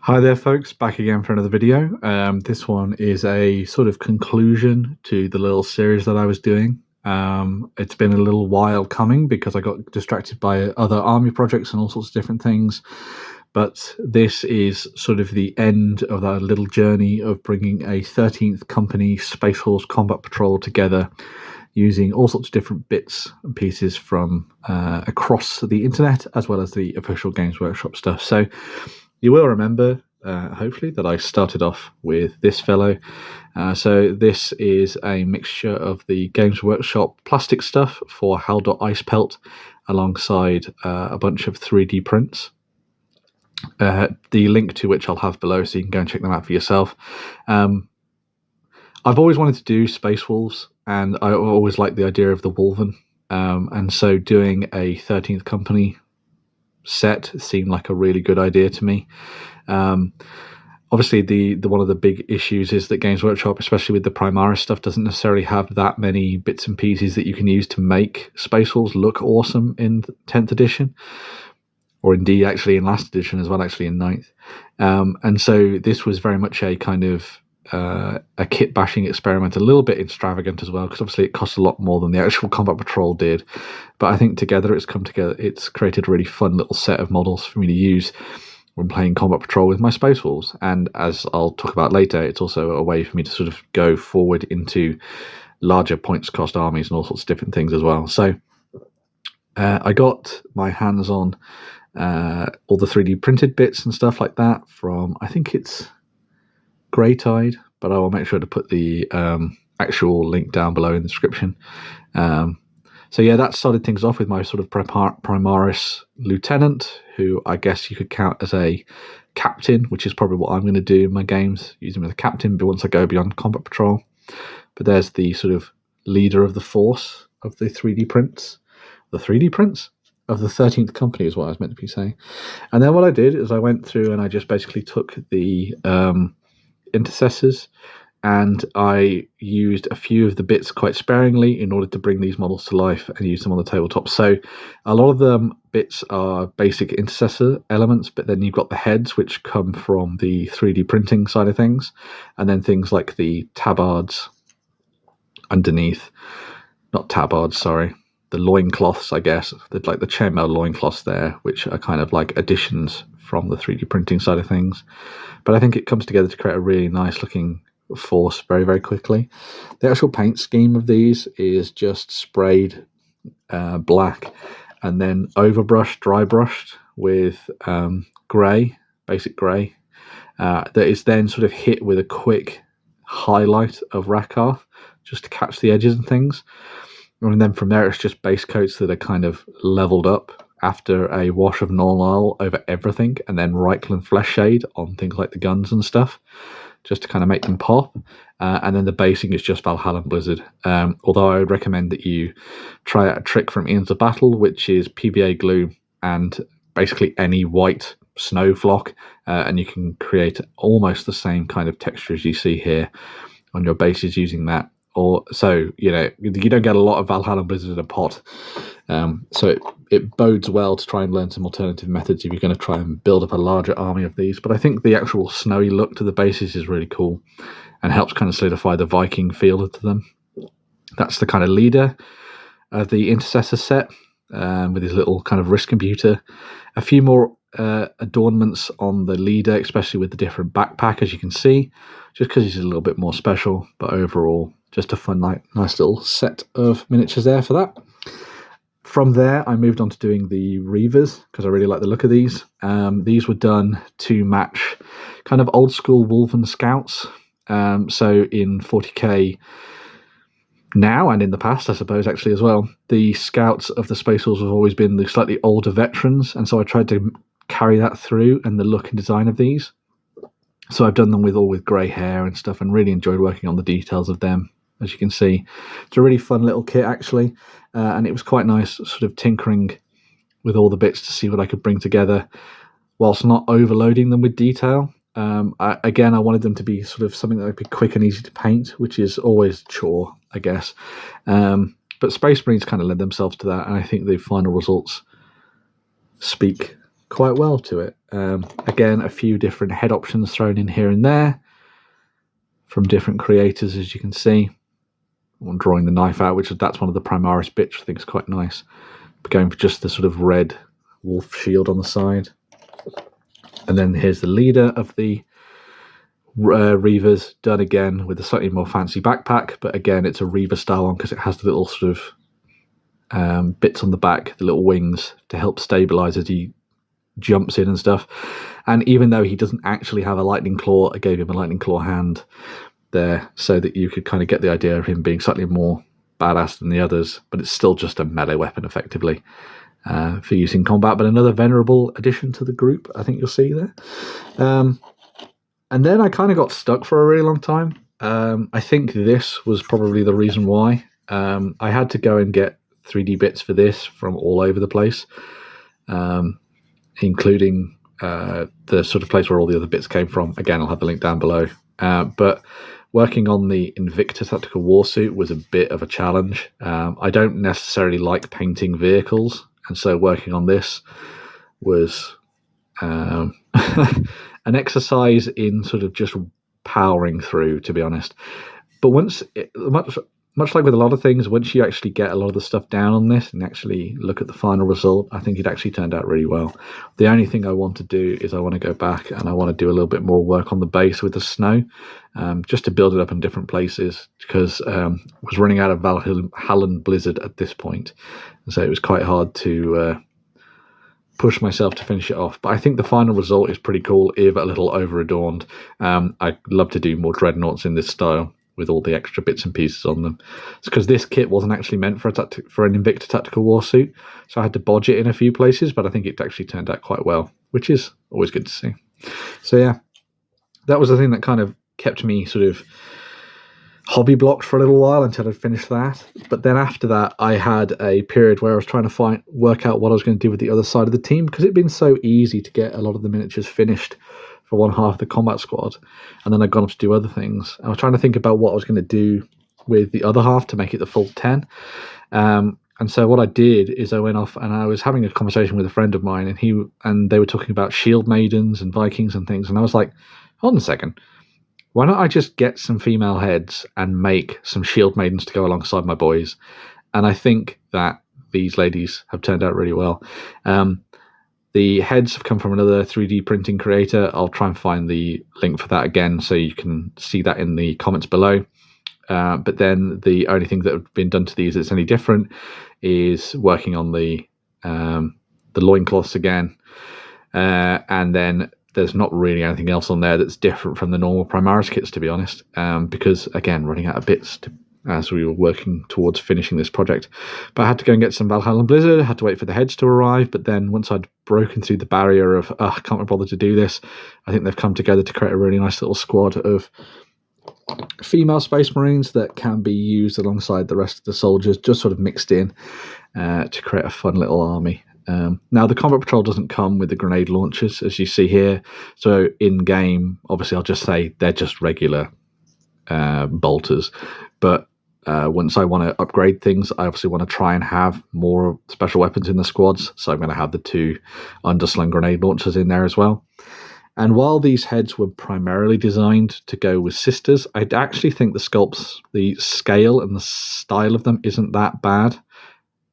Hi there folks, back again for another video. This one is a sort of conclusion to the little series that I was doing. It's been a little while coming because I got distracted by other army projects and all sorts of different things. But this is sort of the end of that little journey of bringing a 13th Company Space Force Combat Patrol together using all sorts of different bits and pieces from across the internet as well as the official Games Workshop stuff. So you will remember, hopefully, that I started off with this fellow. So this is a mixture of the Games Workshop plastic stuff for Haldor Ice Pelt alongside a bunch of 3D prints. The link to which I'll have below so you can go and check them out for yourself. I've always wanted to do Space Wolves, and I always liked the idea of the Wolven. And so doing a 13th Company set seemed like a really good idea to me. Obviously the one of the big issues is that Games Workshop, especially with the Primaris stuff, doesn't necessarily have that many bits and pieces that you can use to make Space Wolves look awesome in 10th edition, or indeed actually in last edition as well, actually in 9th. And so this was very much a kind of a kit bashing experiment, a little bit extravagant as well, because obviously it costs a lot more than the actual Combat Patrol did. But I think together it's created a really fun little set of models for me to use when playing Combat Patrol with my Space Wolves. And as I'll talk about later, it's also a way for me to sort of go forward into larger points cost armies and all sorts of different things as well. So I got my hands on all the 3D printed bits and stuff like that from, I think it's Greytide, but I will make sure to put the actual link down below in the description. So yeah, that started things off with my sort of Primaris Lieutenant, who I guess you could count as a captain, which is probably what I'm going to do in my games, use him as a captain, but once I go beyond Combat Patrol. But there's the sort of leader of the force of the 3D prints. The 3D prints of the 13th Company is what I was meant to be saying. And then what I did is I went through and I just basically took the Intercessors, and I used a few of the bits quite sparingly in order to bring these models to life and use them on the tabletop. So a lot of them bits are basic Intercessor elements, but then you've got the heads which come from the 3D printing side of things, and then things like the tabards underneath, not tabards, sorry, the loincloths, I guess, like the chainmail loincloths there, which are kind of like additions from the 3D printing side of things. But I think it comes together to create a really nice looking force very, very quickly. The actual paint scheme of these is just sprayed black and then overbrushed, dry brushed with grey, basic grey, that is then sort of hit with a quick highlight of Rakarth just to catch the edges and things. And then from there it's just base coats that are kind of leveled up after a wash of Null Oil over everything, and then Reikland Flesh Shade on things like the guns and stuff, just to kind of make them pop. And then the basing is just Valhalla Blizzard. Although I would recommend that you try out a trick from Ian's of Battle, which is PBA glue and basically any white snow flock, and you can create almost the same kind of texture as you see here on your bases using that. Or so, you know, you don't get a lot of Valhalla Blizzard in a pot. So it bodes well to try and learn some alternative methods if you're going to try and build up a larger army of these. But I think the actual snowy look to the bases is really cool and helps kind of solidify the Viking feel to them. That's the kind of leader of the Intercessor set, with his little kind of wrist computer. A few more adornments on the leader, especially with the different backpack, as you can see, just because he's a little bit more special. But overall, just a fun, nice little set of miniatures there for that. From there, I moved on to doing the Reavers, because I really like the look of these. These were done to match kind of old school Wolven Scouts. So in 40K now, and in the past, I suppose, actually, as well, the Scouts of the Space Wolves have always been the slightly older veterans, and so I tried to carry that through and the look and design of these. So I've done them with grey hair and stuff, and really enjoyed working on the details of them. As you can see, it's a really fun little kit, actually, and it was quite nice sort of tinkering with all the bits to see what I could bring together whilst not overloading them with detail. I wanted them to be sort of something that would be quick and easy to paint, which is always a chore, I guess. But Space Marines kind of led themselves to that, and I think the final results speak quite well to it. Again, a few different head options thrown in here and there from different creators, as you can see. I'm drawing the knife out, that's one of the Primaris bits, I think is quite nice. Going for just the sort of red wolf shield on the side. And then here's the leader of the Reavers, done again with a slightly more fancy backpack, but again it's a Reaver style one because it has the little sort of bits on the back, the little wings to help stabilize as he jumps in and stuff. And even though he doesn't actually have a lightning claw, I gave him a lightning claw hand there so that you could kind of get the idea of him being slightly more badass than the others, but it's still just a melee weapon effectively for use in combat, but another venerable addition to the group, I think you'll see there. And then I kind of got stuck for a really long time. I think this was probably the reason why. I had to go and get 3D bits for this from all over the place, including the sort of place where all the other bits came from. Again, I'll have the link down below. But working on the Invicta tactical warsuit was a bit of a challenge. I don't necessarily like painting vehicles, and so working on this was an exercise in sort of just powering through, to be honest. But much like with a lot of things, once you actually get a lot of the stuff down on this and actually look at the final result, I think it actually turned out really well. The only thing I want to do is I want to go back and I want to do a little bit more work on the base with the snow, just to build it up in different places, because I was running out of Valhalla Blizzard at this point, and so it was quite hard to push myself to finish it off. But I think the final result is pretty cool, if a little over adorned. I'd love to do more dreadnoughts in this style with all the extra bits and pieces on them. It's because this kit wasn't actually meant for an Invicta tactical warsuit, so I had to bodge it in a few places, but I think it actually turned out quite well, which is always good to see. So yeah, that was the thing that kind of kept me sort of hobby blocked for a little while until I'd finished that. But then after that, I had a period where I was trying to work out what I was going to do with the other side of the team, because it'd been so easy to get a lot of the miniatures finished for one half of the combat squad, and then I'd gone off to do other things. I was trying to think about what I was going to do with the other half to make it the full 10. And so what I did is I went off and I was having a conversation with a friend of mine, and they were talking about shield maidens and Vikings and things, and I was like, hold on a second, why don't I just get some female heads and make some shield maidens to go alongside my boys? And I think that these ladies have turned out really well. The heads have come from another 3D printing creator. I'll try and find the link for that again so you can see that in the comments below. But then the only thing that have been done to these that's any different is working on the loincloths again. And then there's not really anything else on there that's different from the normal Primaris kits, to be honest, because, again, running out of bits as we were working towards finishing this project. But I had to go and get some Valhalla Blizzard, I had to wait for the heads to arrive, but then once I'd broken through the barrier of, I can't be bothered to do this, I think they've come together to create a really nice little squad of female Space Marines that can be used alongside the rest of the soldiers, just sort of mixed in to create a fun little army. Now, the combat patrol doesn't come with the grenade launchers, as you see here, so in-game, obviously I'll just say they're just regular bolters, but once I want to upgrade things, I obviously want to try and have more special weapons in the squads, so I'm going to have the 2 underslung grenade launchers in there as well. And while these heads were primarily designed to go with sisters, I actually think the sculpts, the scale and the style of them isn't that bad.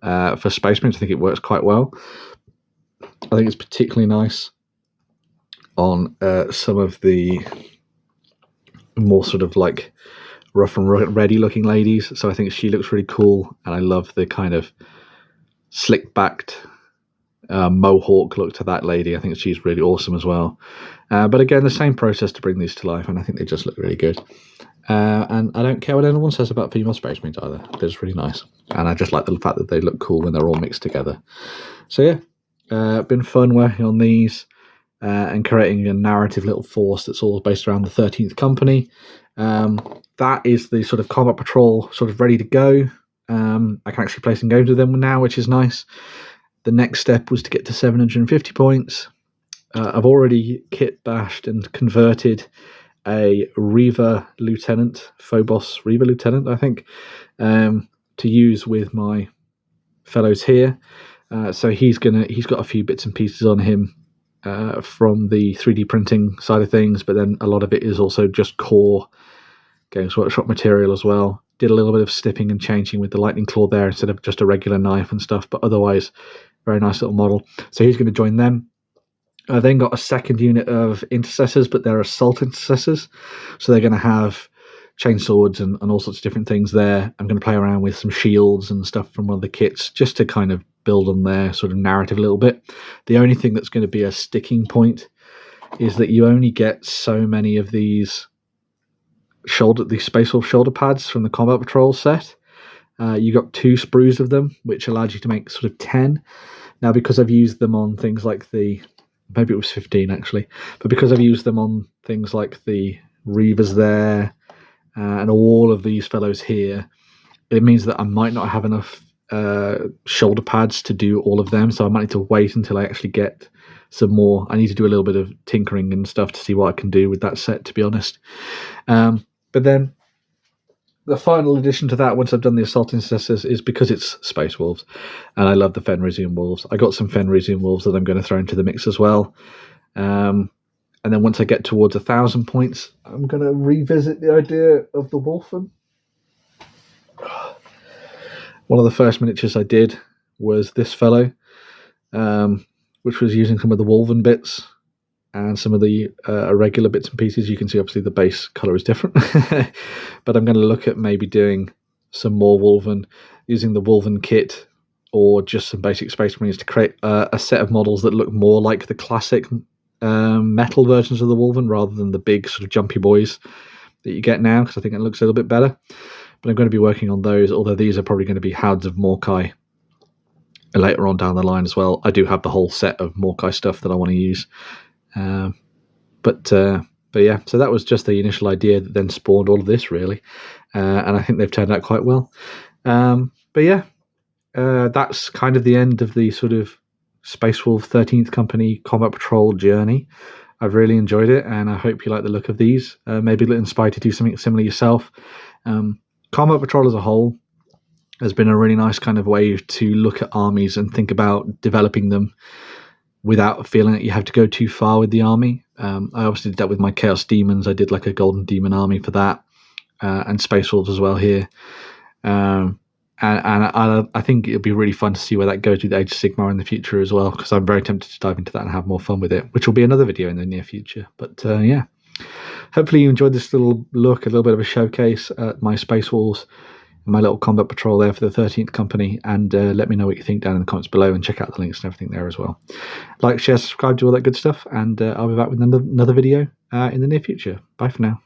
For Space Marines, I think it works quite well. I think it's particularly nice on some of the more sort of like rough and ready looking ladies. So I think she looks really cool, and I love the kind of slick backed mohawk look to that lady. I think she's really awesome as well. But again, the same process to bring these to life, and I think they just look really good. And I don't care what anyone says about female Space Marines either. They're just really nice. And I just like the fact that they look cool when they're all mixed together. So yeah, been fun working on these and creating a narrative little force that's all based around the 13th Company. That is the sort of combat patrol sort of ready to go. I can actually play some games with them now, which is nice. The next step was to get to 750 points. I've already kit bashed and converted a Reaver Lieutenant, Phobos Reaver Lieutenant, I think, to use with my fellows here. So he's got a few bits and pieces on him from the 3D printing side of things, but then a lot of it is also just core Games Workshop material as well. Did a little bit of snipping and changing with the lightning claw there instead of just a regular knife and stuff, but otherwise very nice little model. So he's going to join them. I then got a second unit of Intercessors, but they're Assault Intercessors, so they're going to have chainswords and all sorts of different things there. I'm going to play around with some shields and stuff from one of the kits just to kind of build on their sort of narrative a little bit. The only thing that's going to be a sticking point is that you only get so many of these Space Wolf shoulder pads from the Combat Patrol set. You got 2 sprues of them, which allowed you to make sort of 10. Now, because I've used them on things like maybe it was 15 actually, but because I've used them on things like the Reavers there and all of these fellows here, it means that I might not have enough shoulder pads to do all of them, so I might need to wait until I actually get some more. I need to do a little bit of tinkering and stuff to see what I can do with that set, to be honest. But then the final addition to that, once I've done the Assault Intercessors, is because it's Space Wolves, and I love the Fen Rian Wolves. I got some Fen Rian Wolves that I'm going to throw into the mix as well. And then once I get towards 1,000 points, I'm going to revisit the idea of the Wolfen. One of the first miniatures I did was this fellow, which was using some of the Wolven bits and some of the irregular bits and pieces. You can see obviously the base colour is different, but I'm going to look at maybe doing some more Wolven, using the Wolven kit or just some basic Space Marines to create a set of models that look more like the classic metal versions of the Wolven rather than the big sort of jumpy boys that you get now, because I think it looks a little bit better. But I'm going to be working on those, although these are probably going to be Hounds of Morkai later on down the line as well. I do have the whole set of Morkai stuff that I want to use. But yeah, so that was just the initial idea that then spawned all of this, really. And I think they've turned out quite well. But yeah, that's kind of the end of the sort of Space Wolf 13th Company Combat Patrol journey. I've really enjoyed it, and I hope you like the look of these. Maybe it'll inspire you to do something similar yourself. Combat Patrol as a whole has been a really nice kind of way to look at armies and think about developing them without feeling that you have to go too far with the army. I obviously did that with my Chaos Demons. I did like a Golden Demon army for that, and Space Wolves as well here. And I think it'll be really fun to see where that goes with Age of Sigmar in the future as well, because I'm very tempted to dive into that and have more fun with it, which will be another video in the near future. But yeah, hopefully you enjoyed this little look, a little bit of a showcase at my Space Wolves, my little Combat Patrol there for the 13th Company, and let me know what you think down in the comments below, and check out the links and everything there as well. Like, share, subscribe, do all that good stuff, and I'll be back with another video in the near future. Bye for now.